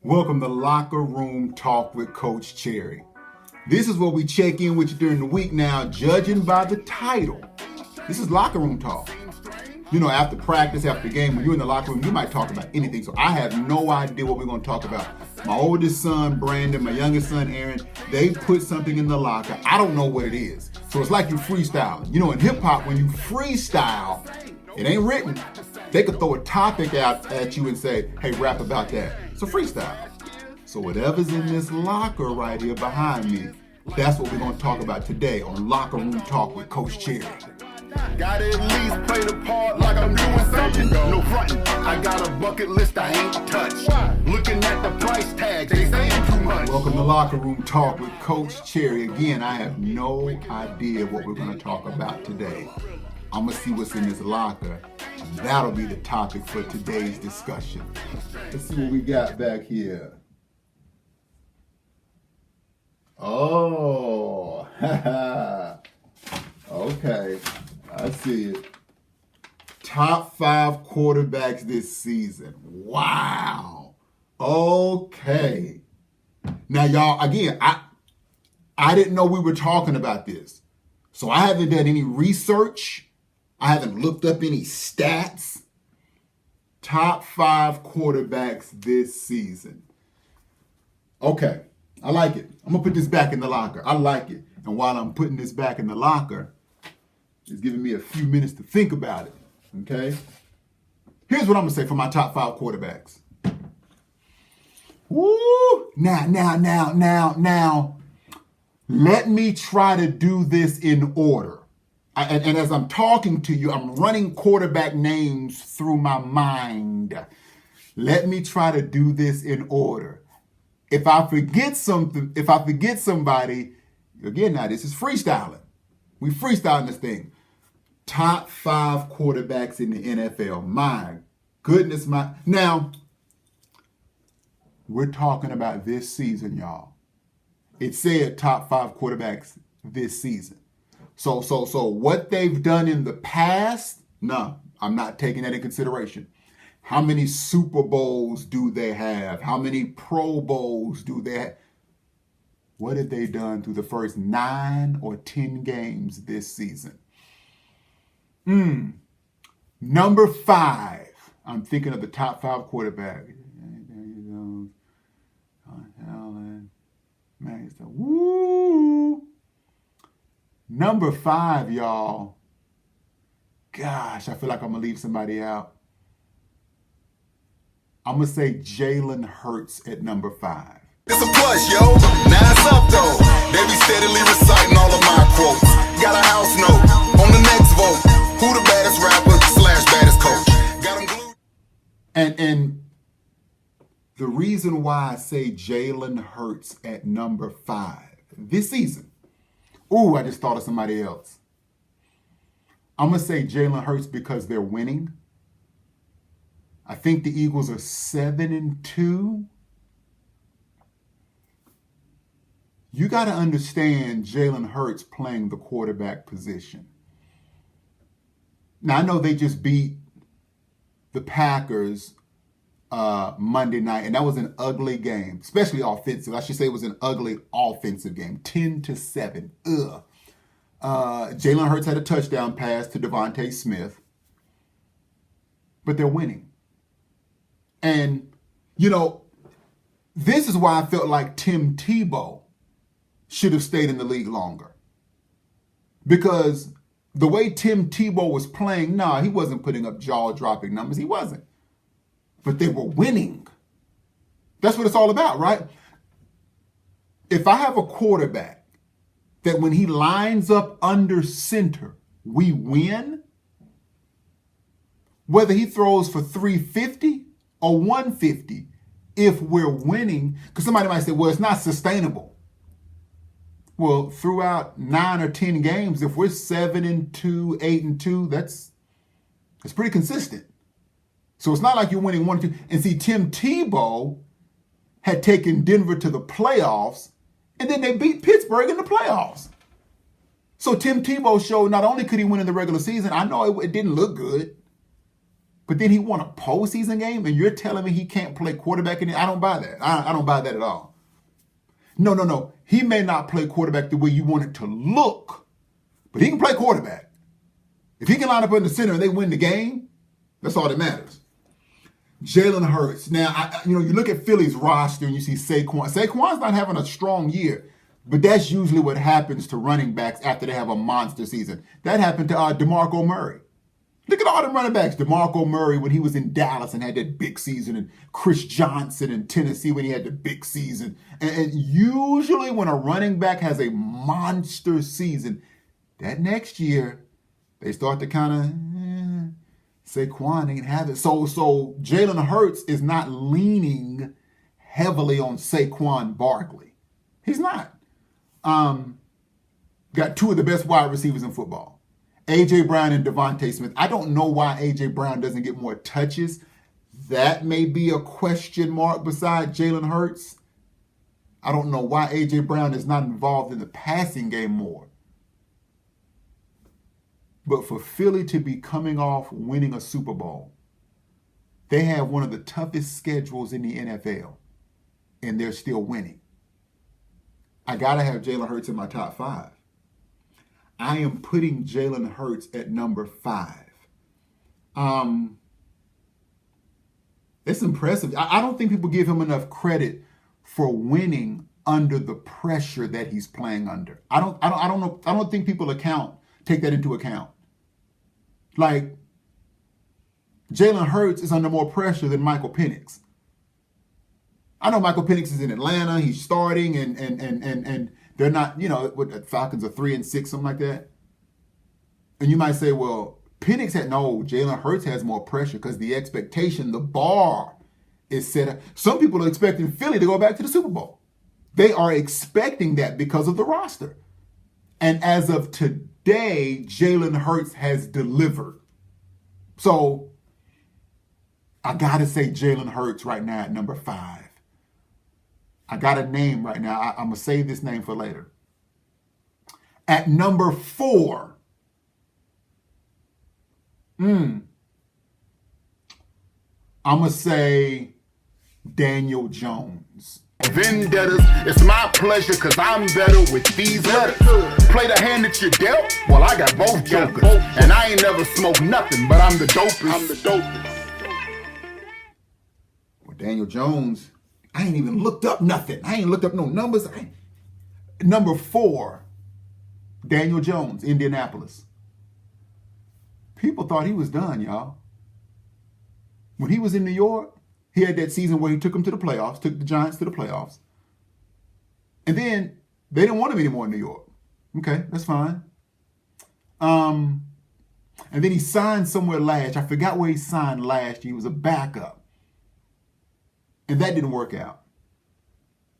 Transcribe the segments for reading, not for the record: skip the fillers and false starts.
Welcome to Locker Room Talk with Coach Cherry. This is where we check in with you during the week now, judging by the title. This is Locker Room Talk. You know, after practice, after the game, when you're in the locker room, you might talk about anything. So I have no idea what we're going to talk about. My oldest son, Brandon, my youngest son, Aaron, they put something in the locker. I don't know what it is. So it's like you freestyling. You know, in hip hop, when you freestyle, it ain't written. They could throw a topic out at you and say, hey, rap about that. It's a freestyle. So whatever's in this locker right here behind me, that's what we're going to talk about today on Locker Room Talk with Coach Cherry. Gotta at least play the part like I'm doing something. No frontin', I got a bucket list I ain't touched. Looking at the price tag, they saying too much. Welcome to Locker Room Talk with Coach Cherry. Again, I have no idea what we're going to talk about today. I'm going to see what's in this locker. That'll be the topic for today's discussion. Let's see what we got back here. Oh, okay, I see it. Top 5 quarterbacks this season. Wow. Okay. Now, y'all, again, I didn't know we were talking about this. So I haven't done any research. I haven't looked up any stats. Top 5 quarterbacks this season. Okay, I like it. I'm going to put this back in the locker. I like it. And while I'm putting this back in the locker, it's giving me a few minutes to think about it. Okay? Here's what I'm going to say for my top 5 quarterbacks. Woo! Now. Let me try to do this in order. And as I'm talking to you, I'm running quarterback names through my mind. Let me try to do this in order. If I forget somebody, again, now this is freestyling. We freestyling this thing. Top 5 quarterbacks in the NFL. My goodness, Now, we're talking about this season, y'all. It said top 5 quarterbacks this season. So what they've done in the past, no, I'm not taking that in consideration. How many Super Bowls do they have? How many Pro Bowls do they have? What have they done through the first 9 or 10 games this season? Number 5. I'm thinking of the top 5 quarterbacks. Woo! Number 5, y'all. Gosh, I feel like I'm going to leave somebody out. I'm going to say Jalen Hurts at number 5. It's a plus, yo. Now it's up, though. They be steadily reciting all of my quotes. Got a house note on the next vote. Who the baddest rapper / baddest coach? Got him glued. And the reason why I say Jalen Hurts at number 5 this season. Ooh, I just thought of somebody else. I'm going to say Jalen Hurts because they're winning. I think the Eagles are 7-2. You got to understand Jalen Hurts playing the quarterback position. Now, I know they just beat the Packers Monday night, and that was an ugly game, especially offensive. I should say it was an ugly offensive game, 10-7. Jalen Hurts had a touchdown pass to Devontae Smith, but they're winning. And, you know, this is why I felt like Tim Tebow should have stayed in the league longer. Because the way Tim Tebow was playing, he wasn't putting up jaw-dropping numbers. He wasn't. But they were winning. That's what it's all about, right? If I have a quarterback that when he lines up under center, we win, whether he throws for 350 or 150, if we're winning, because somebody might say, well, it's not sustainable. Well, throughout 9 or 10 games, if we're 7-2, 8-2, that's pretty consistent. So it's not like you're winning 1-2. And see, Tim Tebow had taken Denver to the playoffs, and then they beat Pittsburgh in the playoffs. So Tim Tebow showed not only could he win in the regular season, I know it didn't look good, but then he won a postseason game, and you're telling me he can't play quarterback in it? I don't buy that. I don't buy that at all. No. He may not play quarterback the way you want it to look, but he can play quarterback. If he can line up in the center and they win the game, that's all that matters. Jalen Hurts. Now, you look at Philly's roster and you see Saquon. Saquon's not having a strong year, but that's usually what happens to running backs after they have a monster season. That happened to DeMarco Murray. Look at all the running backs. DeMarco Murray when he was in Dallas and had that big season, and Chris Johnson in Tennessee when he had the big season. And usually when a running back has a monster season, that next year they start to kind of, Saquon ain't have it. So Jalen Hurts is not leaning heavily on Saquon Barkley. He's not. Got two of the best wide receivers in football. A.J. Brown and Devontae Smith. I don't know why A.J. Brown doesn't get more touches. That may be a question mark beside Jalen Hurts. I don't know why A.J. Brown is not involved in the passing game more. But for Philly to be coming off winning a Super Bowl, they have one of the toughest schedules in the NFL, and they're still winning. I got to have Jalen Hurts in my top 5. I am putting Jalen Hurts at number 5. It's impressive. I don't think people give him enough credit for winning under the pressure that he's playing under. I don't think people take that into account. Like, Jalen Hurts is under more pressure than Michael Penix. I know Michael Penix is in Atlanta. He's starting, and they're not, the Falcons are 3-6, something like that. And you might say, well, Jalen Hurts has more pressure because the expectation, the bar is set up. Some people are expecting Philly to go back to the Super Bowl. They are expecting that because of the roster. And as of today, Jalen Hurts has delivered. So I got to say Jalen Hurts right now at number 5. I got a name right now. I'm going to save this name for later. At number 4, I'm going to say Daniel Jones. Vendettas, it's my pleasure because I'm better with these letters. Play the hand that you dealt, well I got both jokers. And I ain't never smoked nothing, but I'm the dopest. Well, Daniel Jones, I ain't even looked up nothing. I ain't looked up no numbers. Number 4, Daniel Jones, Indianapolis. People thought he was done, y'all. When he was in New York, he had that season where he took them to the playoffs, took the Giants to the playoffs. And then they didn't want him anymore in New York. Okay, that's fine. And then he signed somewhere last. I forgot where he signed last year. He was a backup. And that didn't work out.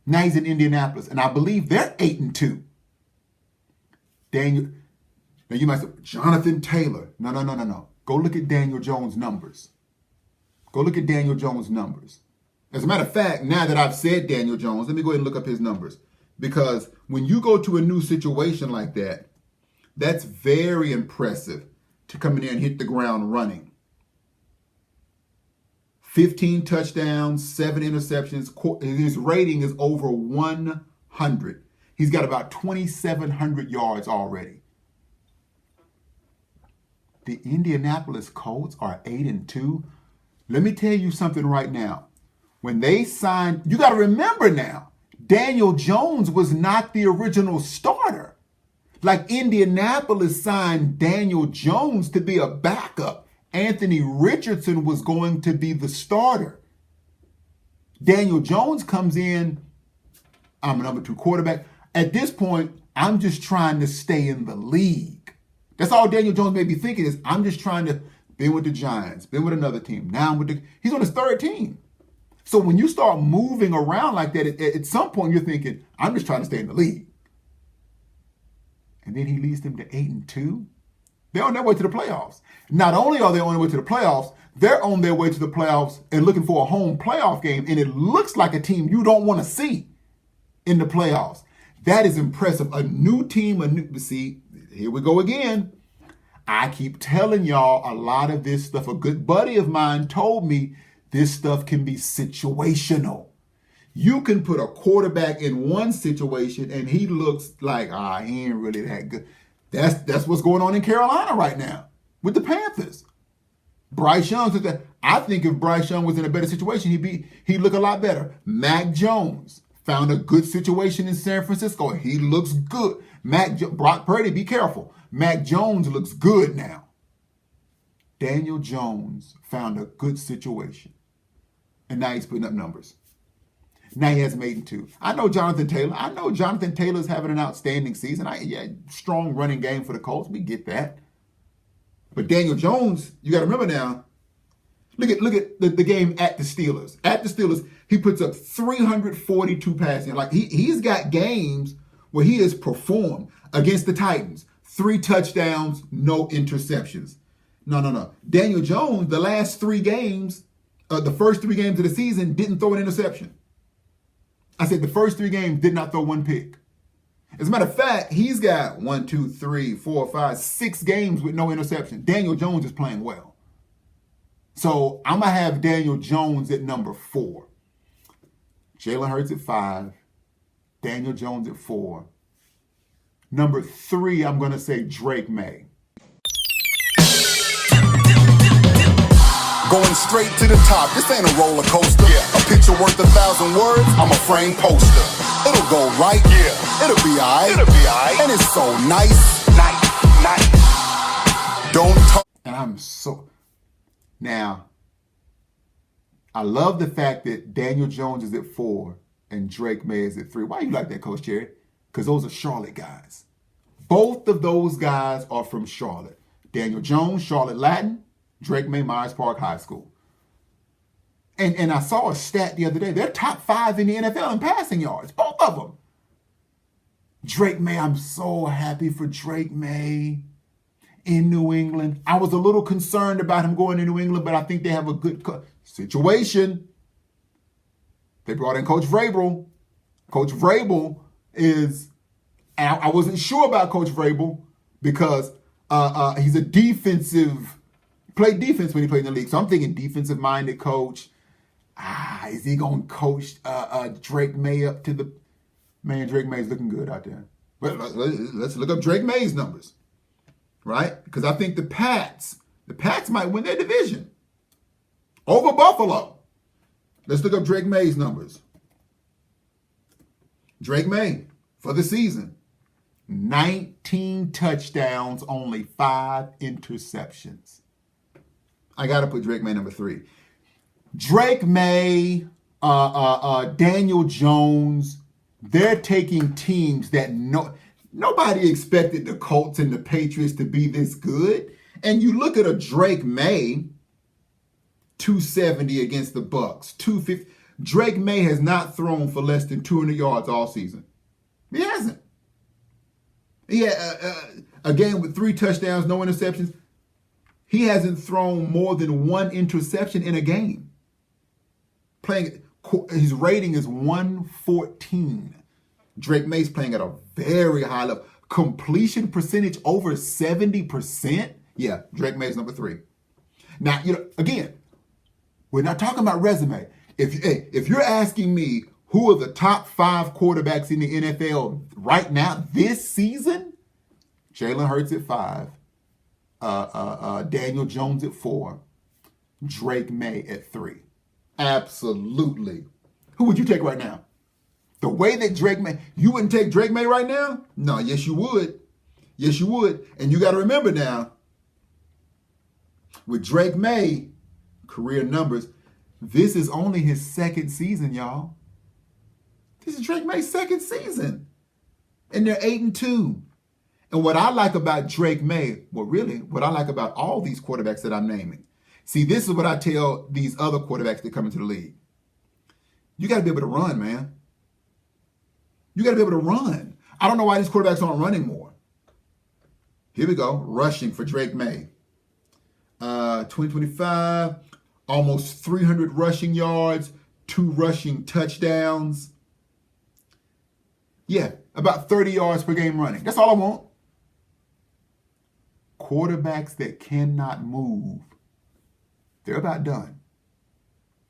Now he's in Indianapolis, and I believe they're 8-2. Daniel, now you might say, Jonathan Taylor. No. Go look at Daniel Jones' numbers. Go look at Daniel Jones' numbers. As a matter of fact, now that I've said Daniel Jones, let me go ahead and look up his numbers. Because when you go to a new situation like that, that's very impressive to come in there and hit the ground running. 15 touchdowns, 7 interceptions. His rating is over 100. He's got about 2,700 yards already. The Indianapolis Colts are 8-2. Let me tell you something right now. When they signed, you got to remember now, Daniel Jones was not the original starter. Like Indianapolis signed Daniel Jones to be a backup. Anthony Richardson was going to be the starter. Daniel Jones comes in, I'm a number 2 quarterback. At this point, I'm just trying to stay in the league. That's all Daniel Jones may be thinking is, I'm just trying to been with the Giants, been with another team. Now he's on his 3rd team. So when you start moving around like that, at some point you're thinking, I'm just trying to stay in the league. And then he leads them to 8-2. They're on their way to the playoffs. Not only are they on their way to the playoffs, they're on their way to the playoffs and looking for a home playoff game. And it looks like a team you don't want to see in the playoffs. That is impressive. A new team, see, here we go again. I keep telling y'all a lot of this stuff. A good buddy of mine told me this stuff can be situational. You can put a quarterback in one situation and he looks like, he ain't really that good. That's what's going on in Carolina right now with the Panthers. Bryce Young, I think if Bryce Young was in a better situation, he'd look a lot better. Mac Jones found a good situation in San Francisco. He looks good. Brock Purdy, be careful. Mac Jones looks good now. Daniel Jones found a good situation. And now he's putting up numbers. Now he has made it two. I know Jonathan Taylor's having an outstanding season. Strong running game for the Colts. We get that. But Daniel Jones, you got to remember now, look at the game at the Steelers. At the Steelers, he puts up 342 passing. Like he's got games where he has performed against the Titans. 3 touchdowns, no interceptions. No. Daniel Jones, the last 3 games, the first 3 games of the season, didn't throw an interception. I said the first 3 games did not throw 1 pick. As a matter of fact, he's got 1, 2, 3, 4, 5, 6 games with no interception. Daniel Jones is playing well. So I'm going to have Daniel Jones at number 4. Jalen Hurts at 5. Daniel Jones at 4. Number 3, I'm going to say Drake May. Going straight to the top, this ain't a roller coaster. A picture worth 1,000 words, I'm a frame poster. It'll go right, it'll be alright. And it's so nice. Don't talk. And now, I love the fact that Daniel Jones is at 4 and Drake May is at 3. Why you like that, Coach Cherry? Because those are Charlotte guys. Both of those guys are from Charlotte. Daniel Jones, Charlotte Latin. Drake May, Myers Park High School. And I saw a stat the other day. They're top 5 in the NFL in passing yards. Both of them. Drake May, I'm so happy for Drake May in New England. I was a little concerned about him going to New England, but I think they have a good situation. They brought in Coach Vrabel. Coach Vrabel is, I wasn't sure about Coach Vrabel because he's a played defense when he played in the league. So I'm thinking defensive-minded coach. Is he going to coach Drake May up to the... Man, Drake May's looking good out there. But let's look up Drake May's numbers, right? Because I think the Pats might win their division over Buffalo. Let's look up Drake May's numbers. Drake May, for the season, 19 touchdowns, only 5 interceptions. I got to put Drake May number 3. Drake May, Daniel Jones, they're taking teams that nobody expected the Colts and the Patriots to be this good. And you look at a Drake May, 270 against the Bucks, 250. Drake May has not thrown for less than 200 yards all season. He hasn't. He had a game with 3 touchdowns, no interceptions. He hasn't thrown more than 1 interception in a game. His rating is 114. Drake May's playing at a very high level. Completion percentage over 70%. Yeah, Drake May's number 3. Now, again, we're not talking about resume. If you're asking me who are the top 5 quarterbacks in the NFL right now this season, Jalen Hurts at 5. Daniel Jones at 4, Drake May at 3. Absolutely. Who would you take right now? The way that Drake May, you wouldn't take Drake May right now? No, yes you would. Yes you would. And you got to remember now, with Drake May, career numbers, this is only his 2nd season, y'all. This is Drake May's 2nd season. And they're 8-2. And what I like about Drake May, what I like about all these quarterbacks that I'm naming, see, this is what I tell these other quarterbacks that come into the league. You got to be able to run, man. You got to be able to run. I don't know why these quarterbacks aren't running more. Here we go. Rushing for Drake May. 2025, almost 300 rushing yards, 2 rushing touchdowns. Yeah, about 30 yards per game running. That's all I want. quarterbacks that cannot move, they're about done.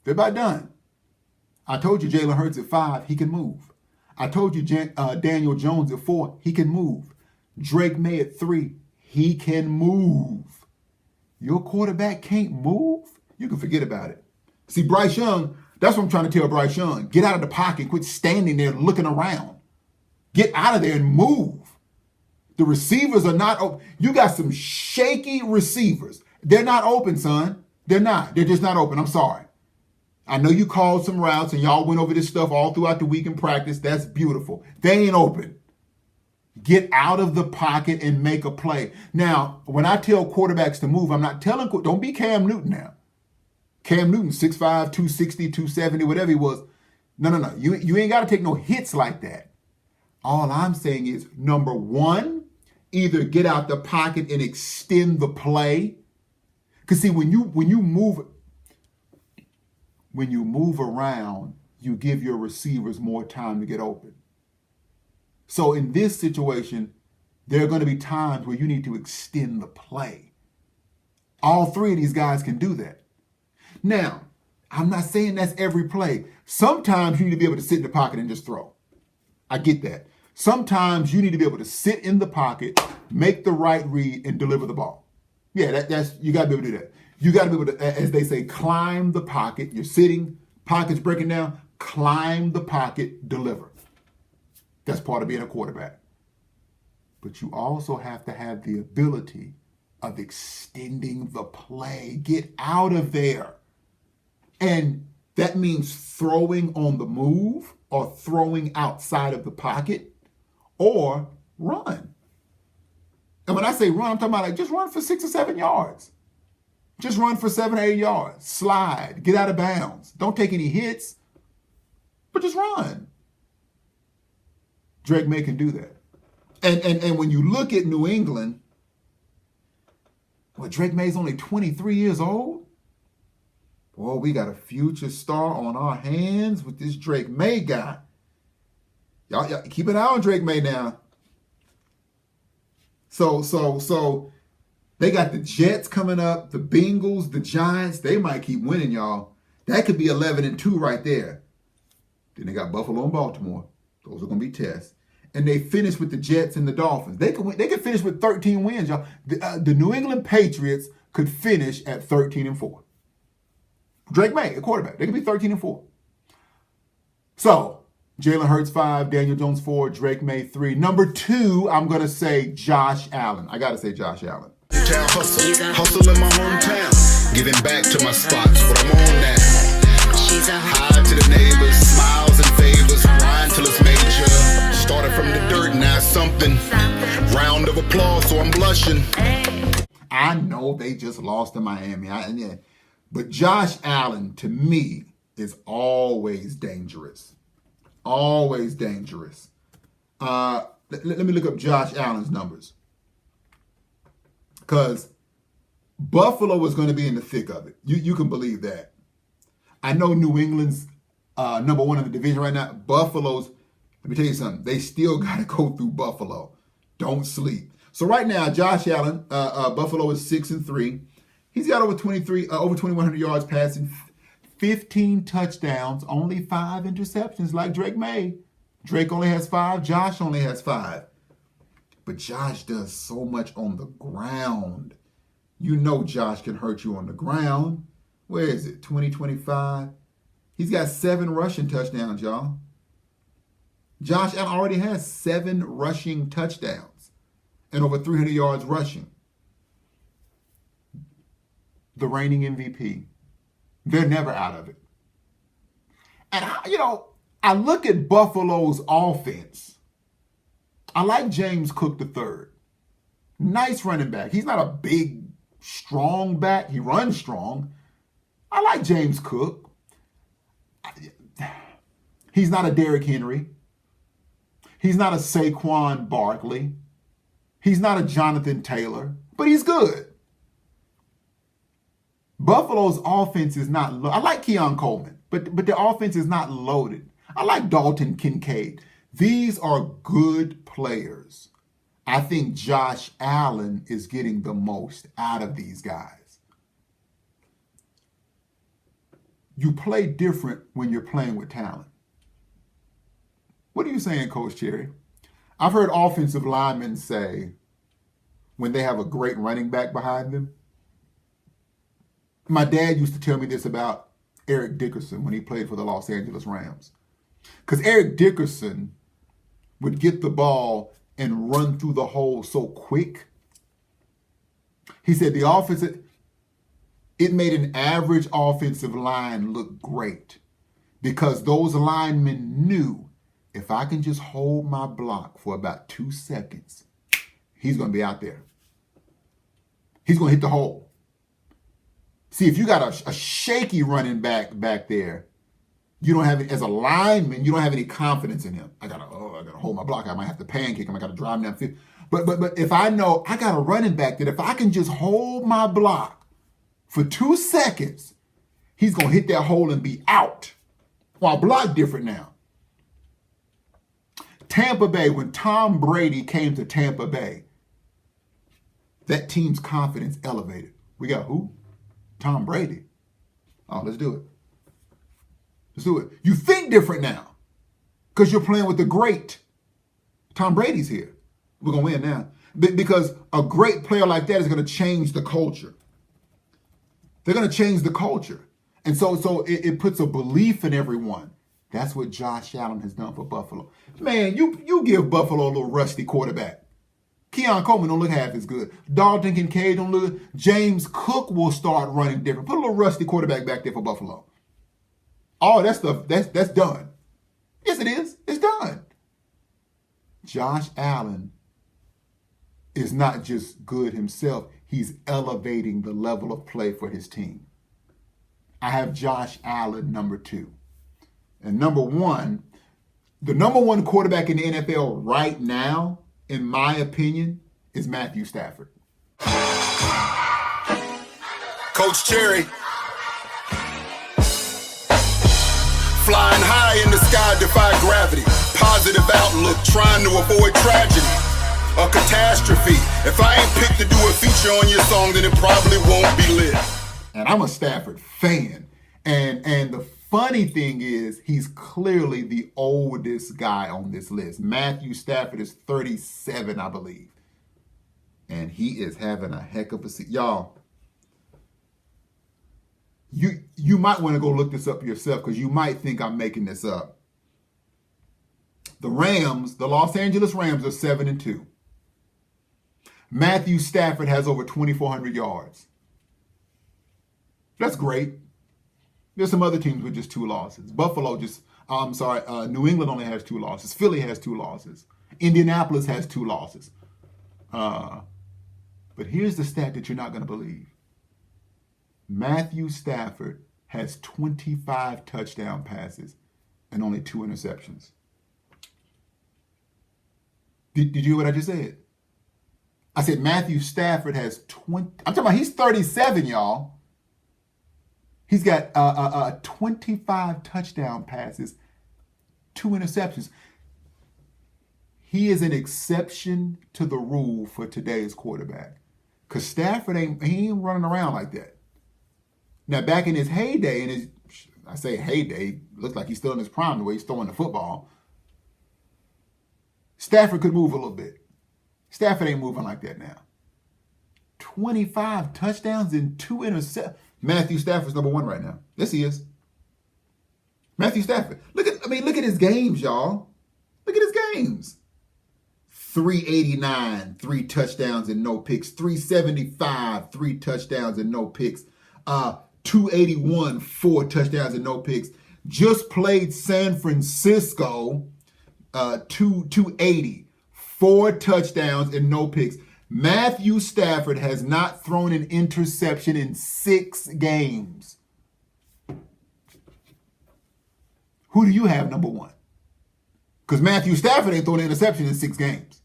They're about done. I told you Jalen Hurts at 5, he can move. I told you Daniel Jones at 4, he can move. Drake May at 3, he can move. Your quarterback can't move? You can forget about it. See, Bryce Young, that's what I'm trying to tell Bryce Young. Get out of the pocket. Quit standing there looking around. Get out of there and move. The receivers are not open. You got some shaky receivers. They're not open, son. They're not. They're just not open. I'm sorry. I know you called some routes and y'all went over this stuff all throughout the week in practice. That's beautiful. They ain't open. Get out of the pocket and make a play. Now, when I tell quarterbacks to move, I'm not telling, don't be Cam Newton now. Cam Newton, 6'5", 260, 270, whatever he was. No. You ain't got to take no hits like that. All I'm saying is, number one, either get out the pocket and extend the play. Because see, when you move around, you give your receivers more time to get open. So in this situation, there are going to be times where you need to extend the play. All three of these guys can do that. Now, I'm not saying that's every play. Sometimes you need to be able to sit in the pocket and just throw. I get that. Sometimes you need to be able to sit in the pocket, make the right read, and deliver the ball. Yeah, that's you got to be able to do that. You got to be able to, as they say, climb the pocket. You're sitting, pocket's breaking down, climb the pocket, deliver. That's part of being a quarterback. But you also have to have the ability of extending the play. Get out of there. And that means throwing on the move or throwing outside of the pocket or run. And when I say run, I'm talking about like just run for 6 or 7 yards. Just run for 7 or 8 yards. Slide. Get out of bounds. Don't take any hits, but just run. Drake May can do that. And when you look at New England, well, Drake May's only 23 years old. Boy, we got a future star on our hands with this Drake May guy. Y'all keep an eye on Drake May now. So they got the Jets coming up, the Bengals, the Giants. They might keep winning, y'all. That could be 11-2 right there. Then they got Buffalo and Baltimore. Those are going to be tests. And they finish with the Jets and the Dolphins. They could finish with 13 wins, y'all. The New England Patriots could finish at 13-4. Drake May, a quarterback. They could be 13-4. So, Jalen Hurts 5, Daniel Jones 4, Drake May 3. Number 2, I'm going to say Josh Allen. I got to say Josh Allen. Hustle in my hometown. Giving back to my spots, but I'm on that. Hi to the neighbors, smiles and favors, grind till it's major. Started from the dirt, now something. Round of applause, so I'm blushing. I know they just lost to Miami. But Josh Allen, to me, is always dangerous. Always dangerous. Let me look up Josh Allen's numbers. Because Buffalo is going to be in the thick of it. You can believe that. I know New England's number 1 in the division right now. Buffalo's, let me tell you something, they still got to go through Buffalo. Don't sleep. So right now, Josh Allen, Buffalo is 6-3. He's got over 2,100 yards passing, 15 touchdowns, only 5 interceptions like Drake May. Drake only has 5. Josh only has 5. But Josh does so much on the ground. You know Josh can hurt you on the ground. Where is it? 2025. He's got 7 rushing touchdowns, y'all. Josh Allen already has 7 rushing touchdowns and over 300 yards rushing. The reigning MVP. They're never out of it. And, I look at Buffalo's offense. I like James Cook III. Nice running back. He's not a big, strong back. He runs strong. I like James Cook. He's not a Derrick Henry. He's not a Saquon Barkley. He's not a Jonathan Taylor. But he's good. Buffalo's offense is not loaded. I like Keon Coleman, but the offense is not loaded. I like Dalton Kincaid. These are good players. I think Josh Allen is getting the most out of these guys. You play different when you're playing with talent. What are you saying, Coach Cherry? I've heard offensive linemen say when they have a great running back behind them. My dad used to tell me this about Eric Dickerson when he played for the Los Angeles Rams. Because Eric Dickerson would get the ball and run through the hole so quick. He said the offense, it made an average offensive line look great because those linemen knew if I can just hold my block for about 2 seconds, he's going to be out there. He's going to hit the hole. See, if you got a shaky running back there, you don't have it as a lineman. You don't have any confidence in him. I gotta hold my block. I might have to pancake him. I gotta drive him down field. But if I know I got a running back that if I can just hold my block for 2 seconds, he's gonna hit that hole and be out. Well, block different now. Tampa Bay, when Tom Brady came to Tampa Bay, that team's confidence elevated. We got who? Tom Brady. Oh, let's do it. Let's do it. You think different now because you're playing with the great. Tom Brady's here. We're going to win now. Because a great player like that is going to change the culture. They're going to change the culture. And so it puts a belief in everyone. That's what Josh Allen has done for Buffalo. Man, you give Buffalo a little rusty quarterback. Keon Coleman don't look half as good. Dalton Kincaid don't look. James Cook will start running different. Put a little rusty quarterback back there for Buffalo. All that stuff, that's done. Yes, it is. It's done. Josh Allen is not just good himself. He's elevating the level of play for his team. I have Josh Allen number 2. And number 1, the number 1 quarterback in the NFL right now, in my opinion, is Matthew Stafford. Coach Cherry. Flying high in the sky, defy gravity. Positive outlook, trying to avoid tragedy. A catastrophe. If I ain't picked to do a feature on your song, then it probably won't be lit. And I'm a Stafford fan. And the funny thing is, he's clearly the oldest guy on this list. Matthew Stafford is 37, I believe. And he is having a heck of a season. Y'all, you might want to go look this up yourself because you might think I'm making this up. The Rams, the Los Angeles Rams are 7-2. Matthew Stafford has over 2,400 yards. That's great. There's some other teams with just 2 losses. New England only has 2 losses. Philly has 2 losses. Indianapolis has 2 losses. But here's the stat that you're not going to believe. Matthew Stafford has 25 touchdown passes and only 2 interceptions. Did you hear what I just said? I said Matthew Stafford has 20. I'm talking about he's 37, y'all. He's got 25 touchdown passes, 2 interceptions. He is an exception to the rule for today's quarterback. Because Stafford ain't running around like that. Now, back in his heyday, I say heyday, looks like he's still in his prime the way he's throwing the football. Stafford could move a little bit. Stafford ain't moving like that now. 25 touchdowns and 2 interceptions. Matthew Stafford's number 1 right now. Yes, he is. Matthew Stafford. Look at his games, y'all. Look at his games. 389, 3 touchdowns and no picks. 375, 3 touchdowns and no picks. 281, 4 touchdowns and no picks. Just played San Francisco, 280, 4 touchdowns and no picks. Matthew Stafford has not thrown an interception in 6 games. Who do you have number 1? Because Matthew Stafford ain't thrown an interception in 6 games.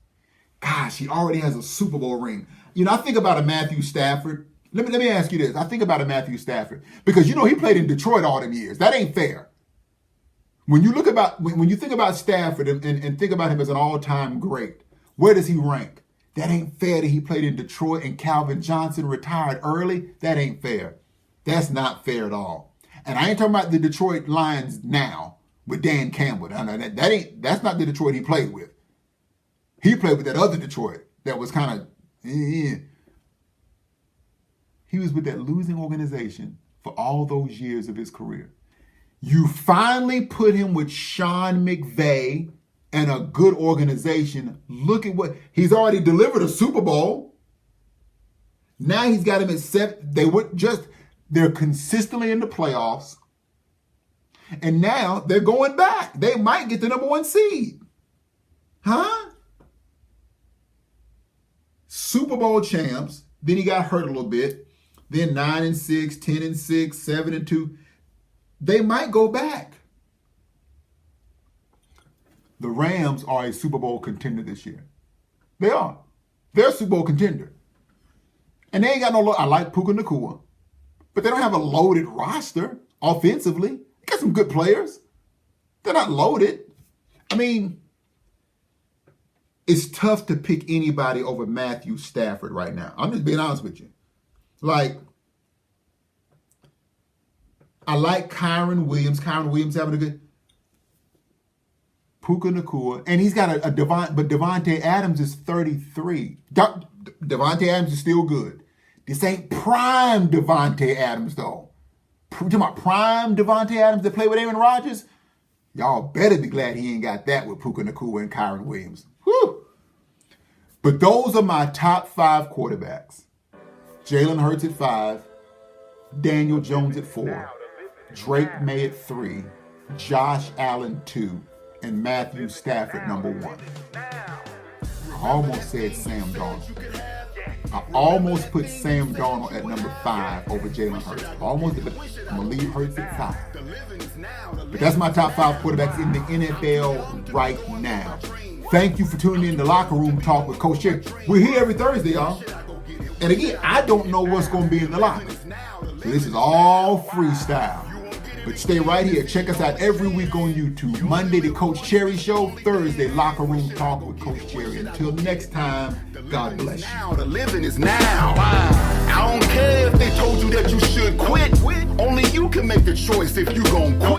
Gosh, he already has a Super Bowl ring. You know, I think about a Matthew Stafford. Let me ask you this. I think about a Matthew Stafford because, you know, he played in Detroit all them years. That ain't fair. When you think about Stafford and think about him as an all-time great, where does he rank? That ain't fair that he played in Detroit and Calvin Johnson retired early. That ain't fair. That's not fair at all. And I ain't talking about the Detroit Lions now with Dan Campbell. That's not the Detroit he played with. He played with that other Detroit that was kind of, He was with that losing organization for all those years of his career. You finally put him with Sean McVay and a good organization. Look at what he's already delivered a Super Bowl. Now he's got him at 7. They're consistently in the playoffs. And now they're going back. They might get the number 1 seed. Huh? Super Bowl champs. Then he got hurt a little bit. Then 9-6, 10-6, 7-2. They might go back. The Rams are a Super Bowl contender this year. They are. They're a Super Bowl contender. And they ain't got no, I like Puka Nacua, but they don't have a loaded roster offensively. They got some good players. They're not loaded. I mean, it's tough to pick anybody over Matthew Stafford right now. I'm just being honest with you. Like, I like Kyron Williams. Kyron Williams having a good Puka Nacua. And he's got but Devontae Adams is 33. Devontae Adams is still good. This ain't prime Devontae Adams, though. You talking about prime Devontae Adams that play with Aaron Rodgers? Y'all better be glad he ain't got that with Puka Nacua and Kyron Williams. Whew. But those are my top 5 quarterbacks. Jalen Hurts at 5. Daniel Jones at 4. Drake May at 3, Josh Allen 2, and Matthew Stafford number 1. I almost said Sam Darnold. I almost put Sam Darnold at number 5 over Jalen Hurts. I'm going to leave Hurts at 5. But that's my top 5 quarterbacks in the NFL right now. Thank you for tuning in to Locker Room Talk with Coach Cherry. We're here every Thursday, y'all. And again, I don't know what's going to be in the locker. So this is all freestyle. But stay right here. Check us out every week on YouTube. Monday, the Coach Cherry Show. Thursday, Locker Room Talk with Coach Cherry. Until next time, God bless you. Now the living is now. I don't care if they told you that you should quit. Only you can make the choice if you gon' quit.